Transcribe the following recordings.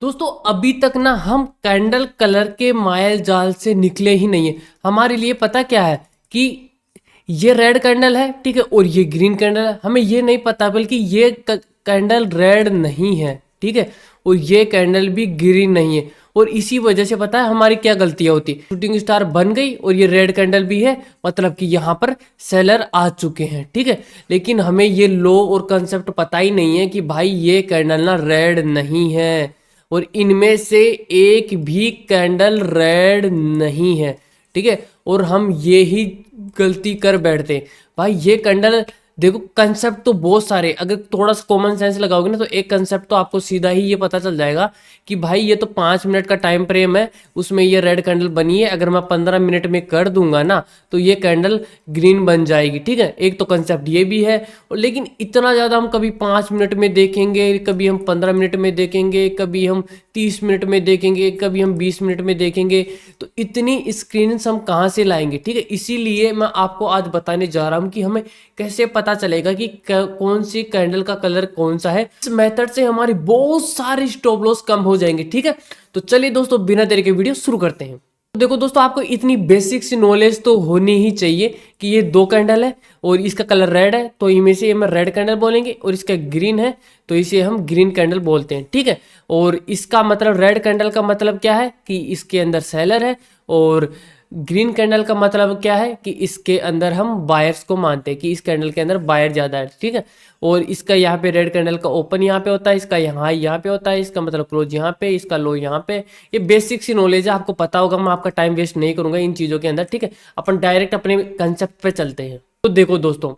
दोस्तों अभी तक ना हम कैंडल कलर के मायल जाल से निकले ही नहीं है। हमारे लिए पता क्या है कि ये रेड कैंडल है, ठीक है, और ये ग्रीन कैंडल है। हमें ये नहीं पता बल्कि ये कैंडल रेड नहीं है, ठीक है, और ये कैंडल भी ग्रीन नहीं है। और इसी वजह से पता है हमारी क्या गलतियां होती। शूटिंग स्टार बन गई और ये रेड कैंडल भी है, मतलब कि यहाँ पर सेलर आ चुके हैं, ठीक है। लेकिन हमें ये लो और कंसेप्ट पता ही नहीं है कि भाई ये कैंडल ना रेड नहीं है और इनमें से एक भी कैंडल रेड नहीं है, ठीक है। और हम ये ही गलती कर बैठते हैं। भाई ये कैंडल देखो, कंसेप्ट तो बहुत सारे, अगर थोड़ा सा कॉमन सेंस लगाओगे ना तो एक कंसेप्ट तो आपको सीधा ही ये पता चल जाएगा कि भाई ये तो 5 मिनट का टाइम फ्रेम है, उसमें ये रेड कैंडल बनी है। अगर मैं 15 मिनट में कर दूंगा ना तो ये कैंडल ग्रीन बन जाएगी, ठीक है। एक तो कंसेप्ट ये भी है। और लेकिन इतना ज़्यादा हम कभी 5 मिनट में देखेंगे, कभी हम 15 मिनट में देखेंगे, कभी हम 30 मिनट में देखेंगे, कभी हम 20 मिनट में देखेंगे, तो इतनी स्क्रीन हम कहाँ से लाएंगे, ठीक है। इसीलिए मैं आपको आज बताने जा रहा हूँ कि हमें कैसे पता चलेगा कि कौन सी कैंडल का कलर कौन सा है। इस मेथड से हमारी बहुत सारी स्टॉप लॉस कम हो जाएंगे, ठीक है। तो चलिए दोस्तों बिना देरी के वीडियो शुरू करते हैं। तो देखो दोस्तों, आपको इतनी बेसिक सी नॉलेज तो होनी ही चाहिए कि ये दो कैंडल है और इसका कलर रेड है तो इनमें से हम रेड कैंडल बोलेंगे, और इसका ग्रीन है तो इसे हम ग्रीन कैंडल बोलते हैं, ठीक है। और इसका मतलब रेड कैंडल का मतलब क्या है कि इसके अंदर सेलर है, और ग्रीन कैंडल का मतलब क्या है कि इसके अंदर हम बायर्स को मानते हैं कि इस कैंडल के अंदर बायर ज़्यादा है, ठीक है। और इसका यहाँ पे रेड कैंडल का ओपन यहाँ पे होता है, इसका यहाँ पे होता है, इसका मतलब क्लोज यहाँ पे, इसका लो यहाँ पे। ये बेसिक सी नॉलेज है, आपको पता होगा। मैं आपका टाइम वेस्ट नहीं करूंगा इन चीज़ों के अंदर, ठीक है। अपन डायरेक्ट अपने कंसेप्ट पे चलते हैं। तो देखो दोस्तों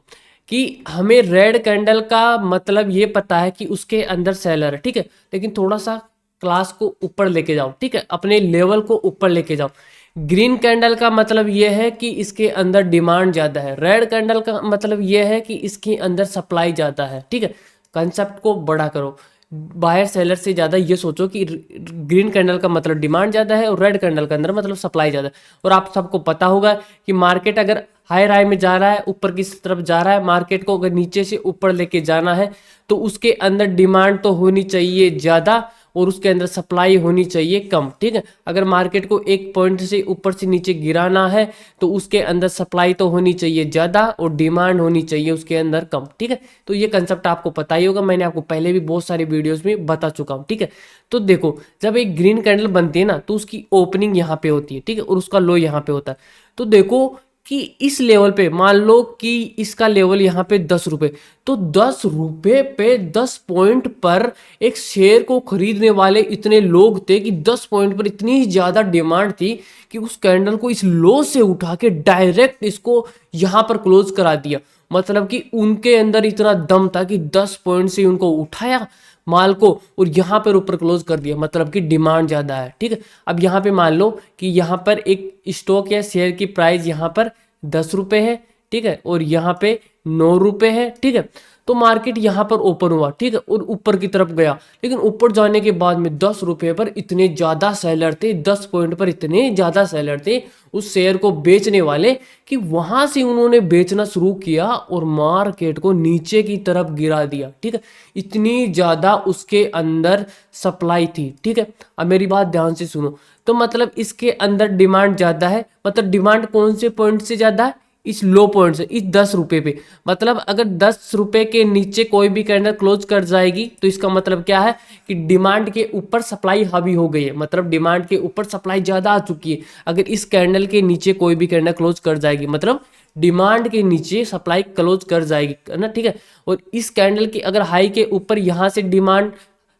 कि हमें रेड कैंडल का मतलब ये पता है कि उसके अंदर सेलर है, ठीक है। लेकिन थोड़ा सा क्लास को ऊपर लेके जाओ, ठीक है, अपने लेवल को ऊपर लेके जाओ। ग्रीन कैंडल का मतलब यह है कि इसके अंदर डिमांड ज़्यादा है। रेड कैंडल का मतलब यह है कि इसके अंदर सप्लाई ज़्यादा है, ठीक है। कंसेप्ट को बड़ा करो, बायर सेलर से ज़्यादा ये सोचो कि ग्रीन कैंडल का मतलब डिमांड ज़्यादा है और रेड कैंडल का अंदर मतलब सप्लाई ज़्यादा है। और आप सबको पता होगा कि मार्केट अगर हायर हाई में जा रहा है, ऊपर की तरफ जा रहा है, मार्केट को अगर नीचे से ऊपर लेके जाना है तो उसके अंदर डिमांड तो होनी चाहिए ज़्यादा और उसके अंदर सप्लाई होनी चाहिए कम, ठीक है। अगर मार्केट को एक पॉइंट से ऊपर से नीचे गिराना है तो उसके अंदर सप्लाई तो होनी चाहिए ज़्यादा और डिमांड होनी चाहिए उसके अंदर कम, ठीक है। तो ये कंसेप्ट आपको पता ही होगा, मैंने आपको पहले भी बहुत सारी वीडियोस में बता चुका हूँ, ठीक है। तो देखो, जब एक ग्रीन कैंडल बनती है ना तो उसकी ओपनिंग यहाँ पे होती है, ठीक है, और उसका लो यहाँ पे होता है। तो देखो कि इस लेवल पे मान लो कि इसका लेवल यहाँ पे 10 रुपए, तो 10 रुपए पे 10 पॉइंट पर एक शेयर को खरीदने वाले इतने लोग थे कि 10 पॉइंट पर इतनी ज्यादा डिमांड थी कि उस कैंडल को इस लो से उठा के डायरेक्ट इसको यहाँ पर क्लोज करा दिया। मतलब कि उनके अंदर इतना दम था कि 10 पॉइंट से उनको उठाया माल को और यहाँ पर ऊपर क्लोज कर दिया, मतलब कि डिमांड ज़्यादा है, ठीक है। अब यहाँ पे मान लो कि यहाँ पर एक स्टॉक या शेयर की प्राइस यहाँ पर 10 रुपए है, ठीक है, और यहाँ पे 9 रुपए है, ठीक है। तो मार्केट यहाँ पर ओपन हुआ, ठीक है, और ऊपर की तरफ गया। लेकिन ऊपर जाने के बाद में 10 रुपए पर इतने ज़्यादा सेलर थे, 10 पॉइंट पर इतने ज़्यादा सेलर थे उस शेयर को बेचने वाले कि वहां से उन्होंने बेचना शुरू किया और मार्केट को नीचे की तरफ गिरा दिया, ठीक है। इतनी ज़्यादा उसके अंदर सप्लाई थी, ठीक है। अब मेरी बात ध्यान से सुनो। तो मतलब इसके अंदर डिमांड ज़्यादा है, मतलब डिमांड कौन से पॉइंट से ज़्यादा है? इस लो पॉइंट से, इस 10 रुपए पे। मतलब अगर 10 रुपए के नीचे कोई भी कैंडल क्लोज कर जाएगी तो इसका मतलब क्या है कि डिमांड के ऊपर सप्लाई हावी हो गई है, मतलब डिमांड के ऊपर सप्लाई ज़्यादा आ चुकी है। अगर इस कैंडल के नीचे कोई भी कैंडल क्लोज कर जाएगी मतलब डिमांड के नीचे सप्लाई क्लोज कर जाएगी, है ना, ठीक है। और इस कैंडल की अगर हाई के ऊपर यहाँ से डिमांड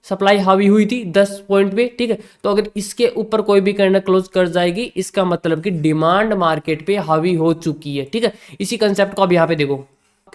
सप्लाई हावी हुई थी 10 पॉइंट पे, ठीक है, तो अगर इसके ऊपर कोई भी कैंडल क्लोज कर जाएगी इसका मतलब कि डिमांड मार्केट पे हावी हो चुकी है, ठीक है। इसी कंसेप्ट को अब यहाँ पे देखो,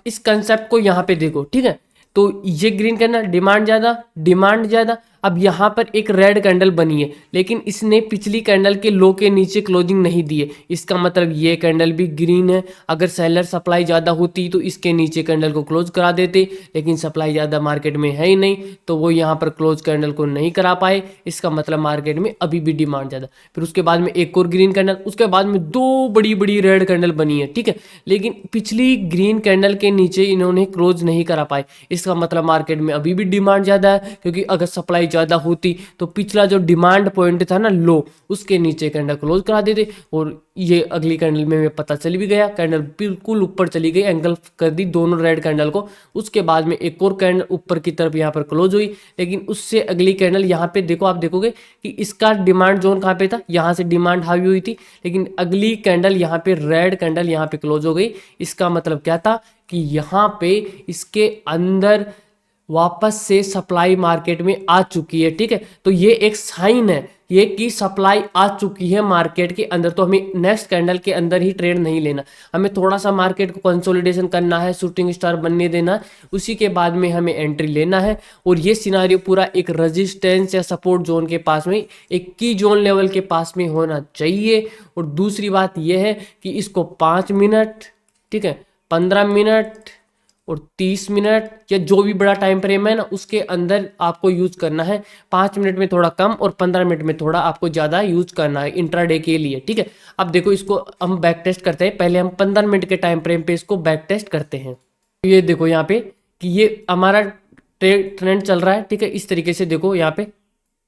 इस कंसेप्ट को यहाँ पे देखो, ठीक है। तो ये ग्रीन कैंडल डिमांड ज़्यादा, डिमांड ज़्यादा। अब यहाँ पर एक रेड कैंडल बनी है लेकिन इसने पिछली कैंडल के लो के नीचे क्लोजिंग नहीं दी है, इसका मतलब ये कैंडल भी ग्रीन है। अगर सेलर सप्लाई ज़्यादा होती तो इसके नीचे कैंडल को क्लोज करा देते, लेकिन सप्लाई ज़्यादा मार्केट में है ही नहीं तो वो यहाँ पर क्लोज कैंडल को नहीं करा पाए, इसका मतलब मार्केट में अभी भी डिमांड ज़्यादा। फिर उसके बाद में एक और ग्रीन कैंडल, उसके बाद में दो बड़ी बड़ी रेड कैंडल बनी है, ठीक है, लेकिन पिछली ग्रीन कैंडल के नीचे इन्होंने क्लोज नहीं करा पाए, इसका मतलब मार्केट में अभी भी डिमांड ज़्यादा है, क्योंकि अगर सप्लाई ज़्यादा होती तो पिछला जो डिमांड पॉइंट था ना लो, उसके नीचे कैंडल क्लोज करा देते। और ये अगली कैंडल में पता चल भी गया, कैंडल बिल्कुल ऊपर चली गई, एंगल कर दी दोनों रेड कैंडल को। उसके बाद में एक और कैंडल ऊपर की तरफ यहाँ पर क्लोज हुई, लेकिन उससे अगली कैंडल यहाँ पे देखो, आप देखोगे कि इसका डिमांड जोन कहाँ पे था, यहाँ से डिमांड हावी हुई थी, लेकिन अगली कैंडल यहाँ पे रेड कैंडल यहाँ पे क्लोज हो गई। इसका मतलब क्या था कि यहाँ पे इसके अंदर वापस से सप्लाई मार्केट में आ चुकी है। ठीक है, तो ये एक साइन है ये कि सप्लाई आ चुकी है मार्केट के अंदर। तो हमें नेक्स्ट कैंडल के अंदर ही ट्रेड नहीं लेना, हमें थोड़ा सा मार्केट को कंसोलिडेशन करना है, शूटिंग स्टार बनने देना, उसी के बाद में हमें एंट्री लेना है। और ये सिनारियो पूरा एक रेजिस्टेंस या सपोर्ट जोन के पास में, एक की जोन लेवल के पास में होना चाहिए। और दूसरी बात यह है कि इसको 5 मिनट, ठीक है, 15 मिनट और 30 मिनट या जो भी बड़ा टाइम फ्रेम है ना, उसके अंदर आपको यूज करना है। 5 मिनट में थोड़ा कम और 15 मिनट में थोड़ा आपको ज़्यादा यूज करना है इंट्राडे के लिए। ठीक है, अब देखो इसको हम बैक टेस्ट करते हैं। पहले हम 15 मिनट के टाइम फ्रेम पे इसको बैक टेस्ट करते हैं। ये देखो यहाँ पे कि ये हमारा ट्रेंड चल रहा है। ठीक है, इस तरीके से देखो यहाँ पे।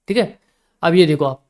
ठीक है, अब ये देखो आप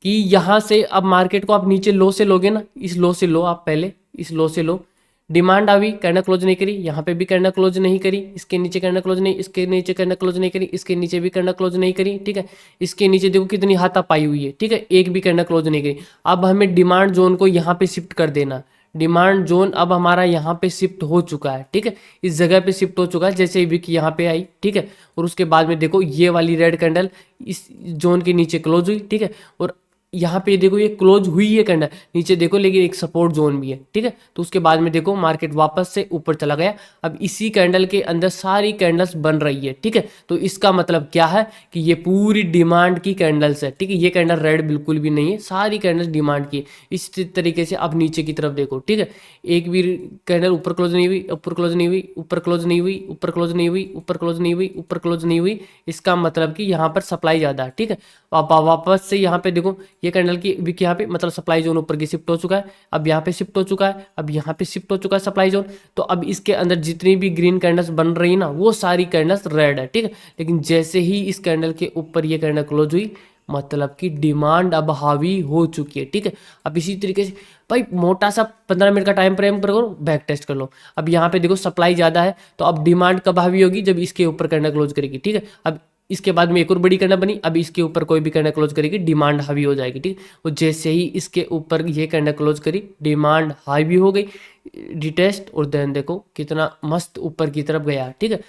कि यहाँ से अब मार्केट को आप नीचे लो से लोगे ना, इस लो से लो, आप पहले इस लो से लो, डिमांड आई, कैंडल क्लोज नहीं करी, यहाँ पे भी कैंडल क्लोज नहीं करी, इसके नीचे कैंडल क्लोज नहीं, इसके नीचे कैंडल क्लोज नहीं करी, इसके नीचे भी कैंडल क्लोज नहीं करी। ठीक है, इसके नीचे देखो कितनी हाथापाई हुई है। ठीक है, एक भी कैंडल क्लोज नहीं करी। अब हमें डिमांड जोन को यहाँ पे शिफ्ट कर देना। डिमांड जोन अब हमारा यहाँ पे शिफ्ट हो चुका है। ठीक है, इस जगह पे शिफ्ट हो चुका है, जैसे विक यहाँ पे आई। ठीक है, और उसके बाद में देखो ये वाली रेड कैंडल इस जोन के नीचे क्लोज हुई। ठीक है, और यहाँ पे देखो ये क्लोज हुई है कैंडल नीचे देखो, लेकिन एक सपोर्ट जोन भी है। ठीक है, तो उसके बाद में देखो मार्केट वापस से ऊपर चला गया। अब इसी कैंडल के अंदर सारी कैंडल्स बन रही है। ठीक है, तो इसका मतलब क्या है कि ये पूरी डिमांड की कैंडल्स है। ठीक है, ये कैंडल रेड बिल्कुल भी नहीं है, सारी कैंडल्स डिमांड की है। इस तरीके से अब नीचे की तरफ देखो। ठीक है, एक भी कैंडल ऊपर क्लोज नहीं हुई, ऊपर क्लोज नहीं हुई, ऊपर क्लोज नहीं हुई, ऊपर क्लोज नहीं हुई, ऊपर क्लोज नहीं हुई, ऊपर क्लोज नहीं हुई। इसका मतलब कि यहाँ पर सप्लाई ज़्यादा है। ठीक है, वापस से यहाँ पे देखो ये कैंडल की विक यहाँ पे मतलब सप्लाई जोन ऊपर की शिफ्ट हो चुका है। अब यहाँ पे शिफ्ट हो चुका है, अब यहाँ पे शिफ्ट हो चुका है सप्लाई जोन। तो अब इसके अंदर जितनी भी ग्रीन कैंडल्स बन रही है ना, वो सारी कैंडल्स रेड है। ठीक है, लेकिन जैसे ही इस कैंडल के ऊपर ये कैंडल क्लोज हुई, मतलब कि डिमांड अब हावी हो चुकी है। ठीक है, अब इसी तरीके से भाई मोटा सा 15 मिनट का टाइम फ्रेम पर करो, बैक टेस्ट कर लो। अब यहाँ पे देखो सप्लाई ज़्यादा है, तो अब डिमांड कब हावी होगी, जब इसके ऊपर कैंडल क्लोज करेगी। ठीक है, अब इसके बाद में एक और बड़ी कैंडल बनी, अब इसके ऊपर कोई भी कैंडल क्लोज करेगी, डिमांड हावी हो जाएगी। ठीक, और जैसे ही इसके ऊपर ये कैंडल क्लोज करी, डिमांड हावी हो गई, रिटेस्ट, और देन देखो कितना मस्त ऊपर की तरफ गया। ठीक है,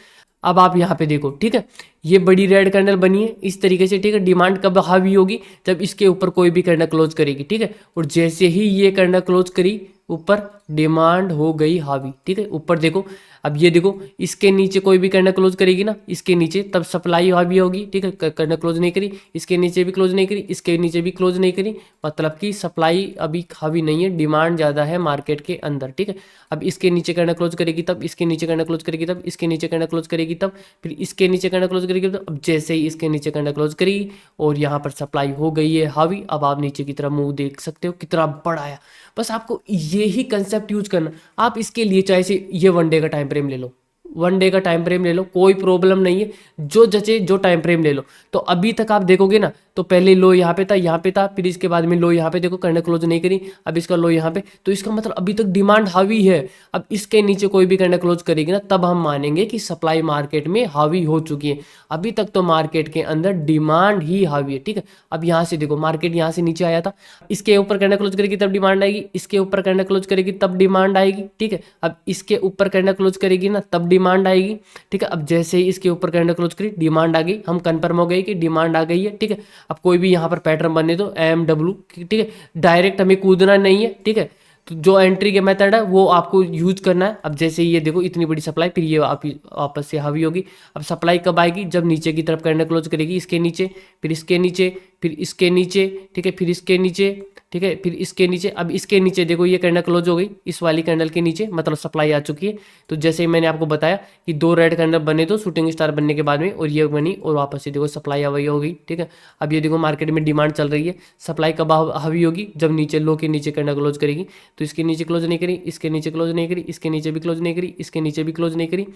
अब आप यहाँ पे देखो। ठीक है, ये बड़ी रेड कैंडल बनी है इस तरीके से। ठीक है, डिमांड कब हावी होगी, जब इसके ऊपर कोई भी कैंडल क्लोज करेगी। ठीक है, और जैसे ही ये कैंडल क्लोज करी ऊपर, डिमांड हो गई हावी। ठीक है, ऊपर देखो, अब ये देखो इसके नीचे कोई भी कैंडल क्लोज करेगी ना, इसके नीचे, तब सप्लाई हावी होगी। ठीक है, कैंडल क्लोज नहीं करी, इसके नीचे भी क्लोज नहीं करी, इसके नीचे भी क्लोज नहीं करी, मतलब कि सप्लाई अभी हावी नहीं है, डिमांड ज़्यादा है मार्केट के अंदर। ठीक है, अब इसके नीचे कैंडल क्लोज करेगी तब, इसके नीचे कैंडल क्लोज करेगी तब, इसके नीचे कैंडल क्लोज करेगी तब, फिर इसके नीचे कैंडल क्लोज करेगी तब। अब जैसे ही इसके नीचे कैंडल क्लोज करी और यहाँ पर सप्लाई हो गई है हावी, अब आप नीचे की तरफ मुंह देख सकते हो कितना बड़ा आया। बस आपको ये ही कंसेप्ट यूज करना। आप इसके लिए चाहे से ये 1 डे का टाइम फ्रेम ले लो, 1 डे का टाइम फ्रेम ले लो, कोई प्रॉब्लम नहीं है, जो जचे जो टाइम फ्रेम ले लो। तो अभी तक आप देखोगे ना, तो पहले लो यहाँ पे था, यहाँ पे था, फिर इसके बाद में लो यहाँ पे देखो कैंडल क्लोज नहीं करी, अब इसका लो यहाँ पे, तो इसका मतलब अभी तक डिमांड हावी है। अब इसके नीचे कोई भी कैंडल क्लोज करेगी ना, तब हम मानेंगे कि सप्लाई मार्केट में हावी हो चुकी है। अभी तक तो मार्केट के अंदर डिमांड ही हावी है। ठीक है, अब यहाँ से देखो मार्केट यहाँ से नीचे आया था, इसके ऊपर कैंडल क्लोज करेगी तब डिमांड आएगी, इसके ऊपर कैंडल क्लोज करेगी तब डिमांड आएगी। ठीक है, अब इसके ऊपर कैंडल क्लोज करेगी ना, तब डिमांड आएगी। ठीक है, अब जैसे ही इसके ऊपर कैंडल क्लोज करी, डिमांड आ गई, हम कंफर्म हो गए कि डिमांड आ गई है। ठीक है, अब कोई भी यहाँ पर पैटर्न बनने दो AMW। ठीक है, डायरेक्ट हमें कूदना नहीं है। ठीक है, तो जो एंट्री के मेथड है वो आपको यूज करना है। अब जैसे ये देखो इतनी बड़ी सप्लाई, फिर ये वापस से हावी होगी। अब सप्लाई कब आएगी, जब नीचे की तरफ कैंडल क्लोज करेगी, इसके नीचे, फिर इसके नीचे, फिर इसके नीचे। ठीक है, फिर इसके नीचे। ठीक है, फिर इसके नीचे। अब इसके नीचे देखो ये कैंडल क्लोज हो गई, इस वाली कैंडल के नीचे, मतलब सप्लाई आ चुकी है। तो जैसे ही मैंने आपको बताया कि 2 रेड कैंडल बने तो शूटिंग स्टार बनने के बाद में, और ये बनी और वापस से देखो सप्लाई हावी हो गई। ठीक है, अब ये देखो मार्केट में डिमांड चल रही है, सप्लाई कब हावी होगी, जब नीचे लो के नीचे कैंडल क्लोज करेगी। तो इसके नीचे क्लोज नहीं करी, इसके नीचे क्लोज नहीं करी, इसके नीचे भी क्लोज नहीं करी, इसके नीचे भी क्लोज नहीं करी,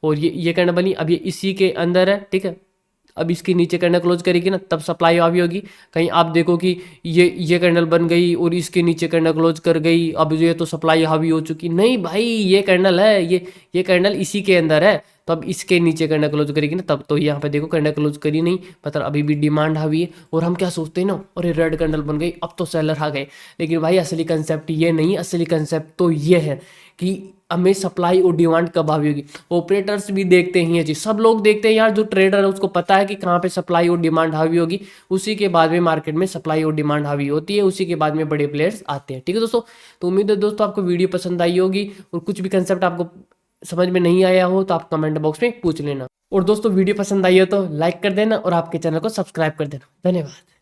और ये कैंडल बनी। अब ये इसी के अंदर है। ठीक है, अब इसके नीचे कैंडल क्लोज करेगी ना तब सप्लाई हावी होगी। कहीं आप देखो कि ये कैंडल बन गई और इसके नीचे कैंडल क्लोज कर गई, अब ये तो सप्लाई हावी हो चुकी। नहीं भाई, ये कैंडल है, ये कैंडल इसी के अंदर है। तो अब इसके नीचे कैंडल क्लोज करेगी ना तब तो यहाँ पे देखो कैंडल क्लोज करी नहीं, मतलब अभी भी डिमांड हावी है। और हम क्या सोचते हैं ना, अरे रेड कैंडल बन गई अब तो सेलर आ गए। लेकिन भाई असली कंसेप्ट ये नहीं, असली कंसेप्ट तो ये है कि हमें सप्लाई और डिमांड कब हावी होगी। ऑपरेटर्स भी देखते हैं ये चीज, सब लोग देखते हैं यार, जो ट्रेडर है उसको पता है कि कहाँ पे सप्लाई और डिमांड हावी होगी, उसी के बाद में मार्केट में सप्लाई और डिमांड हावी होती है, उसी के बाद में बड़े प्लेयर्स आते हैं। ठीक है दोस्तों, तो उम्मीद है दोस्तों आपको वीडियो पसंद आई होगी, और कुछ भी कंसेप्ट आपको समझ में नहीं आया हो तो आप कमेंट बॉक्स में पूछ लेना। और दोस्तों वीडियो पसंद आई हो तो लाइक कर देना और आपके चैनल को सब्सक्राइब कर देना। धन्यवाद।